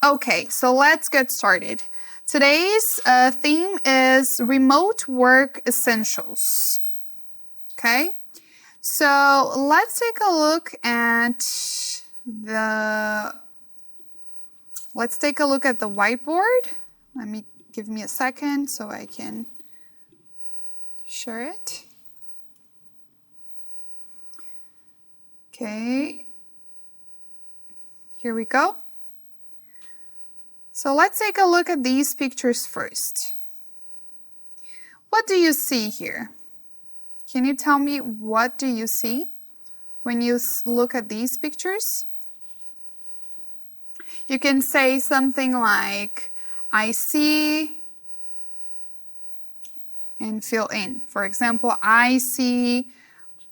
Okay, so let's get started. Today's theme is remote work essentials. Okay, so let's take a look at the whiteboard. Give me a second so I can share it. Okay, here we go. So let's take a look at these pictures first. What do you see here? Can you tell me what do you see when you look at these pictures? You can say something like, I see, and fill in. For example, I see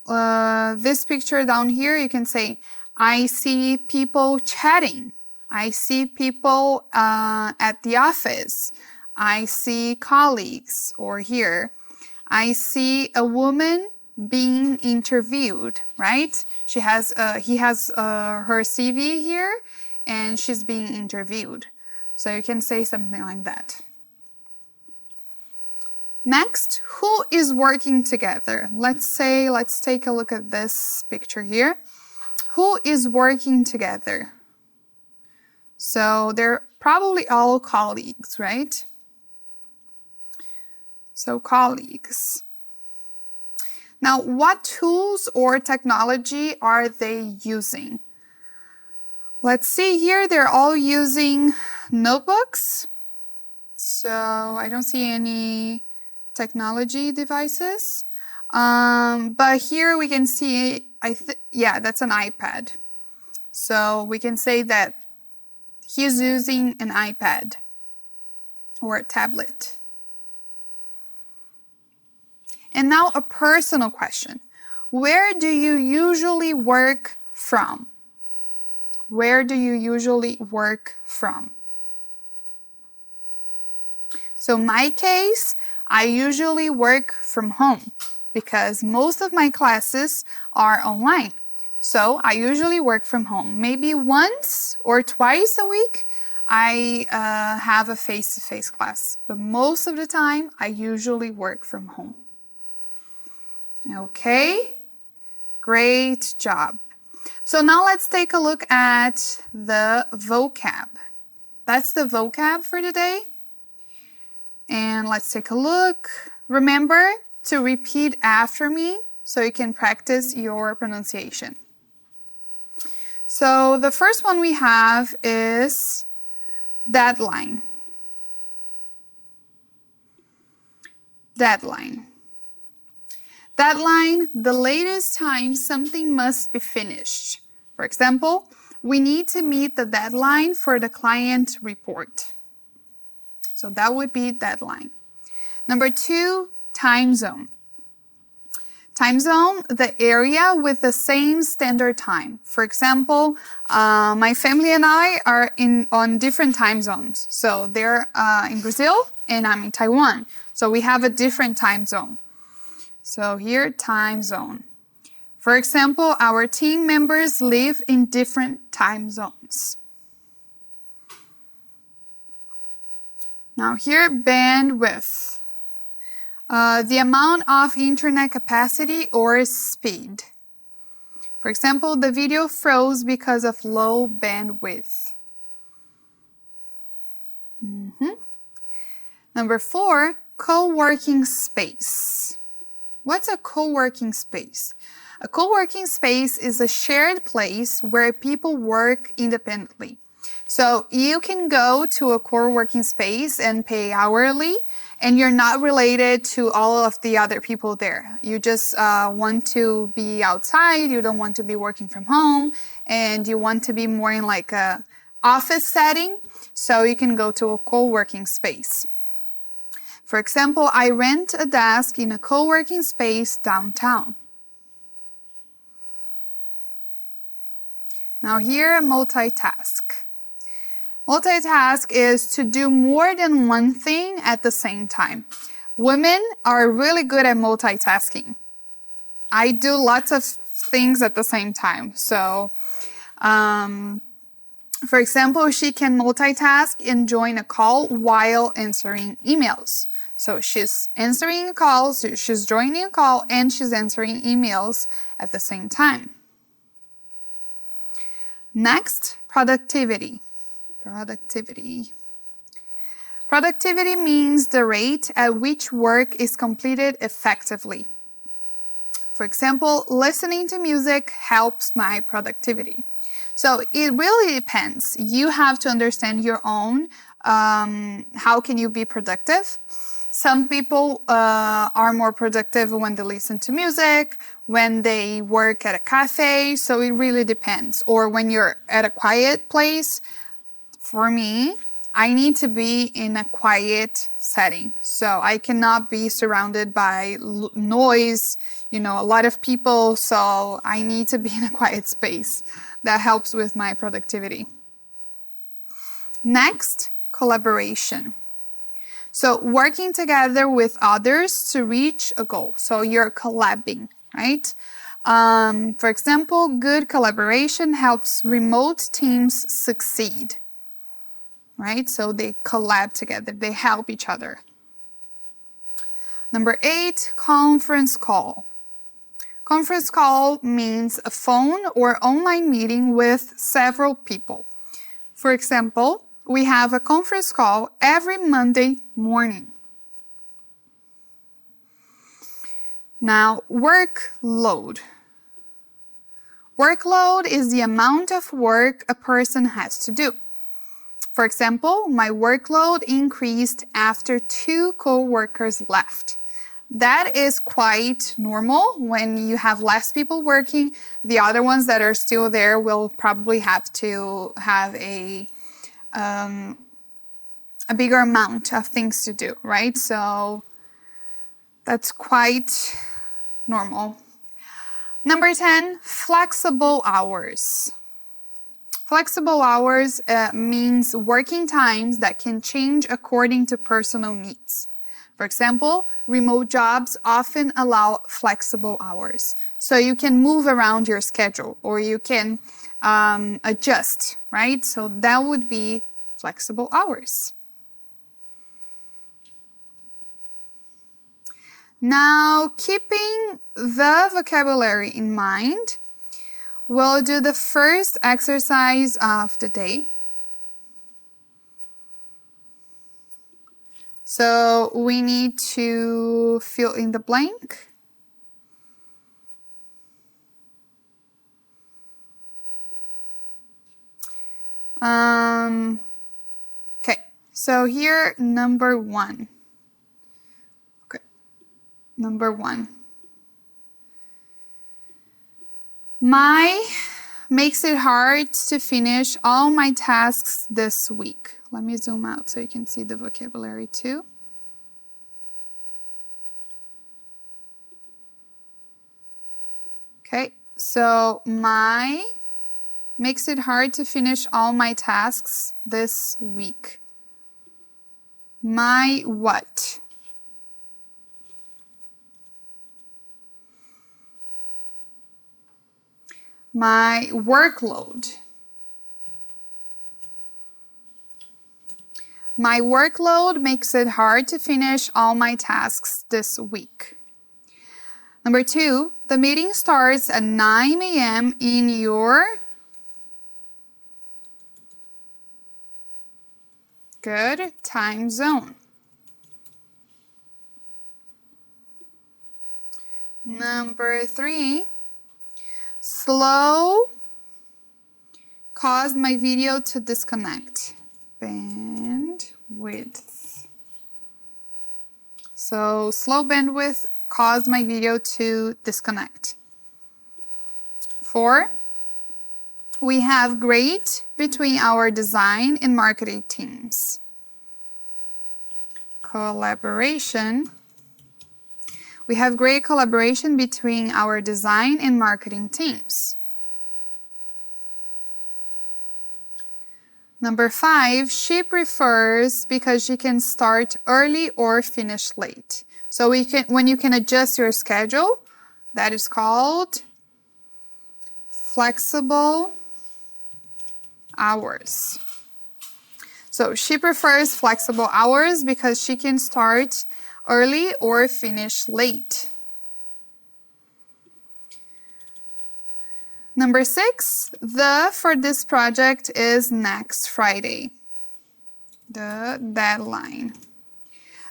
this picture down here. You can say, I see people chatting. I see people at the office. I see colleagues. Or here, I see a woman being interviewed, right? He has her CV here, and she's being interviewed. So you can say something like that. Next, who is working together? Let's take a look at this picture here. Who is working together? So they're probably all colleagues, right? So colleagues. Now, what tools or technology are they using? Let's see here, they're all using notebooks. So I don't see any technology devices. But here we can see, that's an iPad. So we can say that he's using an iPad or a tablet. And now a personal question. Where do you usually work from? Where do you usually work from? So in my case, I usually work from home because most of my classes are online. So I usually work from home. Maybe once or twice a week, I have a face-to-face class. But most of the time, I usually work from home. Okay, great job. So now let's take a look at the vocab. That's the vocab for today. And let's take a look. Remember to repeat after me so you can practice your pronunciation. So the first one we have is deadline. Deadline. Deadline, the latest time something must be finished. For example, we need to meet the deadline for the client report. So that would be deadline. Number 2, time zone. Time zone, the area with the same standard time. For example, my family and I are on different time zones. So they're in Brazil and I'm in Taiwan. So we have a different time zone. So here, time zone. For example, our team members live in different time zones. Now here, bandwidth. The amount of internet capacity or speed. For example, the video froze because of low bandwidth. Number 4, co-working space. What's a co-working space? A co-working space is a shared place where people work independently. So you can go to a co-working space and pay hourly, and you're not related to all of the other people there. You just want to be outside, you don't want to be working from home, and you want to be more in like a office setting, so you can go to a co-working space. For example, I rent a desk in a co-working space downtown. Now here, multitask. Multitask is to do more than one thing at the same time. Women are really good at multitasking. I do lots of things at the same time. So For example, she can multitask and join a call while answering emails. So she's answering a call, so she's joining a call, and she's answering emails at the same time. Next, productivity. Productivity means the rate at which work is completed effectively. For example, listening to music helps my productivity. So it really depends. You have to understand your own, how can you be productive? Some people are more productive when they listen to music, when they work at a cafe, so it really depends. Or when you're at a quiet place. For me, I need to be in a quiet setting. So I cannot be surrounded by noise, a lot of people. So I need to be in a quiet space. That helps with my productivity. Next, collaboration. So working together with others to reach a goal. So you're collabing, right? For example, good collaboration helps remote teams succeed, right? So they collab together, they help each other. Number 8, conference call. Conference call means a phone or online meeting with several people. For example, we have a conference call every Monday morning. Now, workload. Workload is the amount of work a person has to do. For example, my workload increased after 2 co-workers left. That is quite normal when you have less people working. The other ones that are still there will probably have to have a bigger amount of things to do, right? So that's quite normal. Number 10, flexible hours. Flexible hours means working times that can change according to personal needs. For example, remote jobs often allow flexible hours. So you can move around your schedule or you can adjust, right? So that would be flexible hours. Now, keeping the vocabulary in mind, we'll do the first exercise of the day. So we need to fill in the blank. Okay, so here, number 1. Okay, number 1. My makes it hard to finish all my tasks this week. Let me zoom out so you can see the vocabulary too. Okay, so my makes it hard to finish all my tasks this week. My what? My workload. My workload makes it hard to finish all my tasks this week. Number 2, the meeting starts at 9 a.m. in your good time zone. Number 3, slow caused my video to disconnect. Bandwidth. So slow bandwidth caused my video to disconnect. 4, we have great between our design and marketing teams. Collaboration. We have great collaboration between our design and marketing teams. Number 5, she prefers because she can start early or finish late. So when you can adjust your schedule, that is called flexible hours. So she prefers flexible hours because she can start early or finish late. Number 6, the for this project is next Friday. The deadline.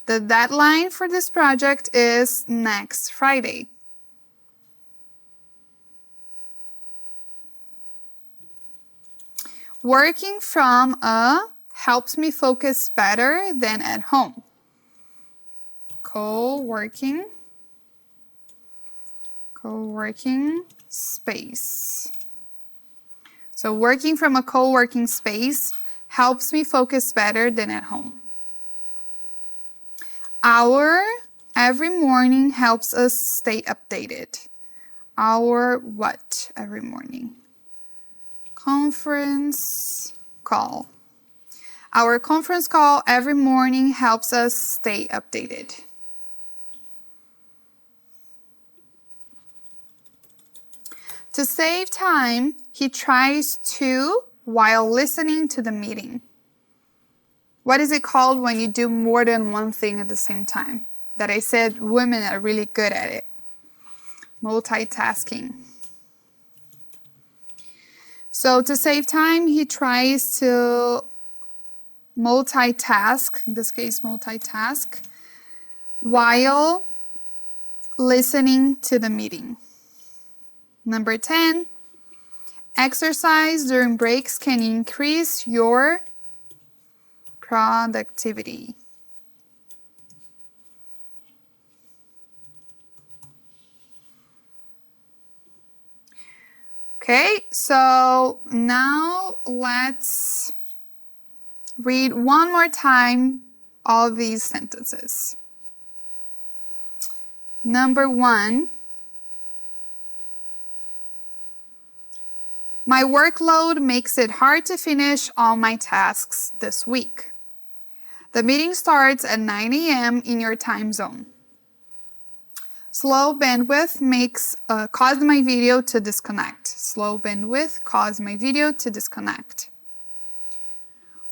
The deadline for this project is next Friday. Working from a helps me focus better than at home. Co-working space. So working from a co-working space helps me focus better than at home. Our every morning helps us stay updated. Our what every morning? Conference call. Our conference call every morning helps us stay updated. To save time, he tries to while listening to the meeting. What is it called when you do more than one thing at the same time? That I said women are really good at it. Multitasking. So to save time, he tries to multitask, in this case multitask, while listening to the meeting. Number 10, exercise during breaks can increase your productivity. Okay, so now let's read one more time all these sentences. Number 1, my workload makes it hard to finish all my tasks this week. The meeting starts at 9 a.m. in your time zone. Slow bandwidth caused my video to disconnect. Slow bandwidth caused my video to disconnect.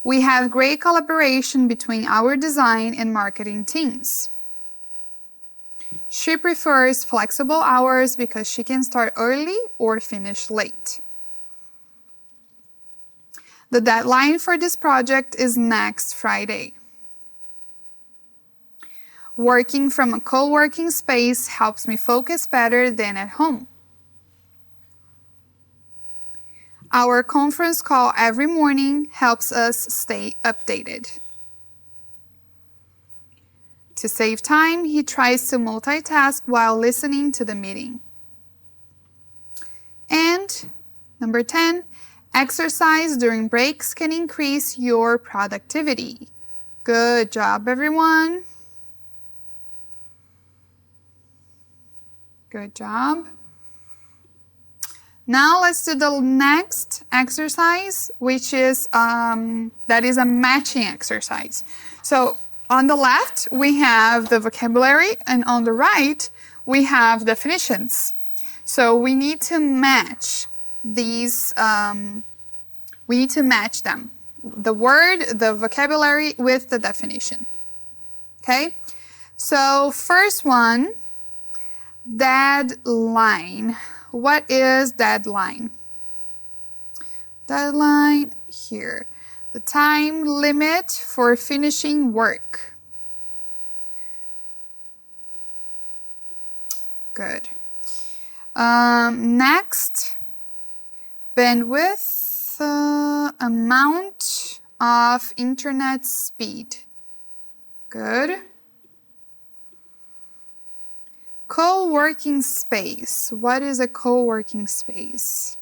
We have great collaboration between our design and marketing teams. She prefers flexible hours because she can start early or finish late. The deadline for this project is next Friday. Working from a co-working space helps me focus better than at home. Our conference call every morning helps us stay updated. To save time, he tries to multitask while listening to the meeting. And number 10, exercise during breaks can increase your productivity. Good job, everyone. Good job. Now let's do the next exercise, which is that is a matching exercise. So on the left, we have the vocabulary, and on the right, we have definitions. So we need to match these, we need to match them. The word, the vocabulary with the definition. Okay? So first one, deadline. What is deadline? Deadline here. The time limit for finishing work. Good. Next, bandwidth, amount of internet speed. Good. Co-working space. What is a co-working space?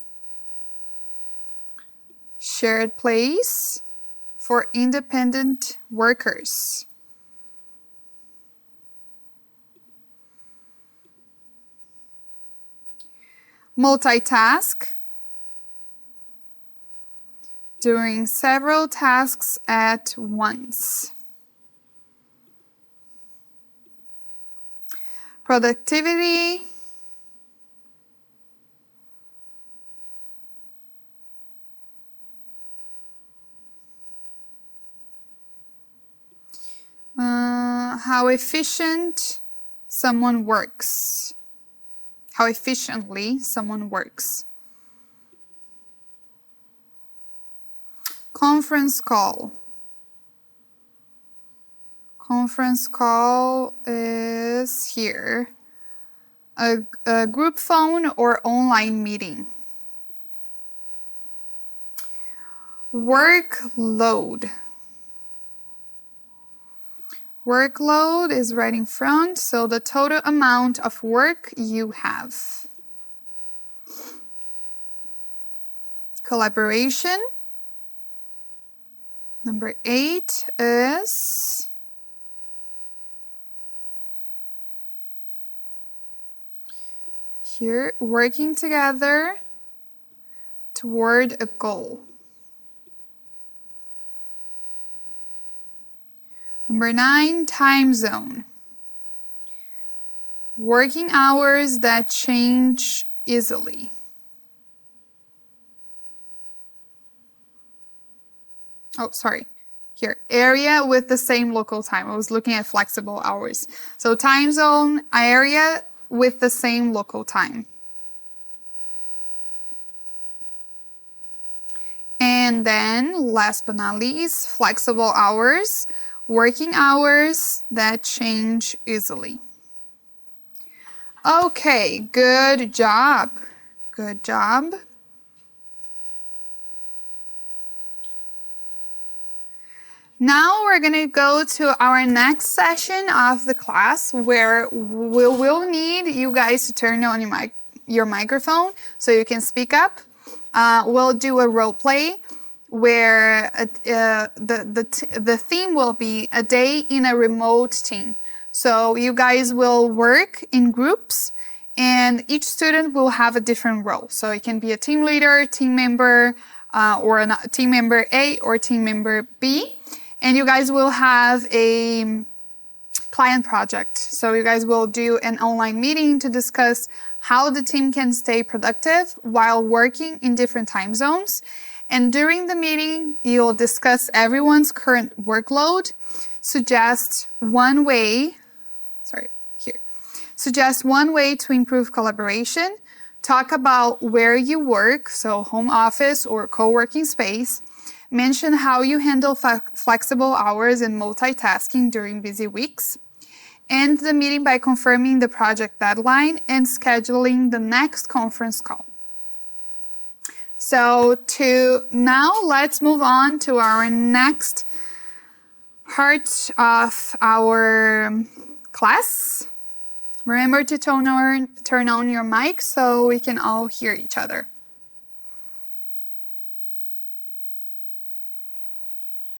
Shared place for independent workers. Multitask. Doing several tasks at once. Productivity. how efficient someone works. How efficiently someone works. Conference call. Conference call is here. A group phone or online meeting. Workload. Workload is right in front, so the total amount of work you have. Collaboration. Number 8 is here, working together toward a goal. Number 9, time zone. Working hours that change easily. Oh, sorry. Here, area with the same local time. I was looking at flexible hours. So time zone, area with the same local time. And then, last but not least, flexible hours. Working hours that change easily. Okay, good job. Good job. Now we're going to go to our next session of the class where we will need you guys to turn on your microphone so you can speak up. We'll do a role play where the theme will be a day in a remote team. So you guys will work in groups and each student will have a different role. So it can be a team leader, team member, or a team member A or team member B. And you guys will have a client project. So you guys will do an online meeting to discuss how the team can stay productive while working in different time zones. And during the meeting, you'll discuss everyone's current workload, suggest one way to improve collaboration, talk about where you work, so home office or co-working space, mention how you handle flexible hours and multitasking during busy weeks, end the meeting by confirming the project deadline and scheduling the next conference call. So now let's move on to our next part of our class. Remember to turn on your mic so we can all hear each other.